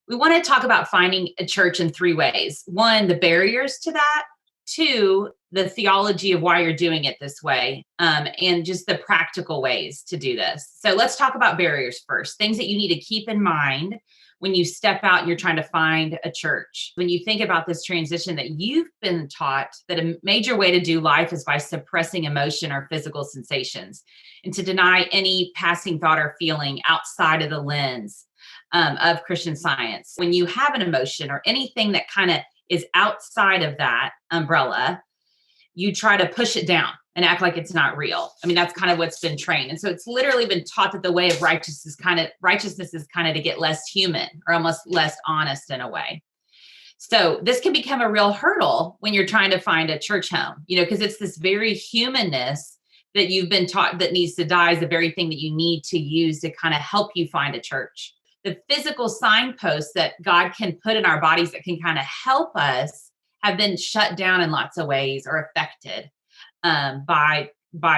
We want to talk about finding a church in three ways. One, the barriers to that. Two, the theology of why you're doing it this way, and just the practical ways to do this. So let's talk about barriers first, things that you need to keep in mind when you step out and you're trying to find a church. When you think about this transition, that you've been taught that a major way to do life is by suppressing emotion or physical sensations, and to deny any passing thought or feeling outside of the lens of Christian Science. When you have an emotion or anything that kind of is outside of that umbrella, you try to push it down and act like it's not real. I mean, that's kind of what's been trained. And so it's literally been taught that the way of righteousness is kind of to get less human or almost less honest in a way. So this can become a real hurdle when you're trying to find a church home, because it's this very humanness that you've been taught that needs to die is the very thing that you need to use to kind of help you find a church. The physical signposts that God can put in our bodies that can kind of help us have been shut down in lots of ways or affected by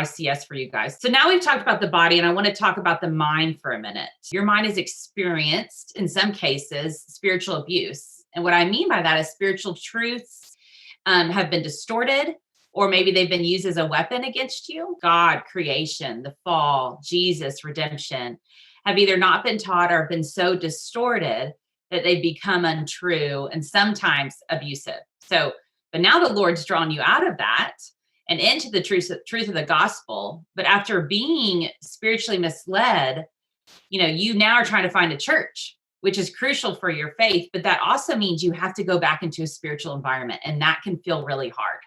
CS for you guys. So now we've talked about the body, and I want to talk about the mind for a minute. Your mind has experienced, in some cases, spiritual abuse. And what I mean by that is spiritual truths have been distorted, or maybe they've been used as a weapon against you. God, creation, the fall, Jesus, redemption have either not been taught or been so distorted that they become untrue and sometimes abusive. So, but now the Lord's drawn you out of that and into the truth of the gospel. But after being spiritually misled, you now are trying to find a church, which is crucial for your faith. But that also means you have to go back into a spiritual environment, and that can feel really hard.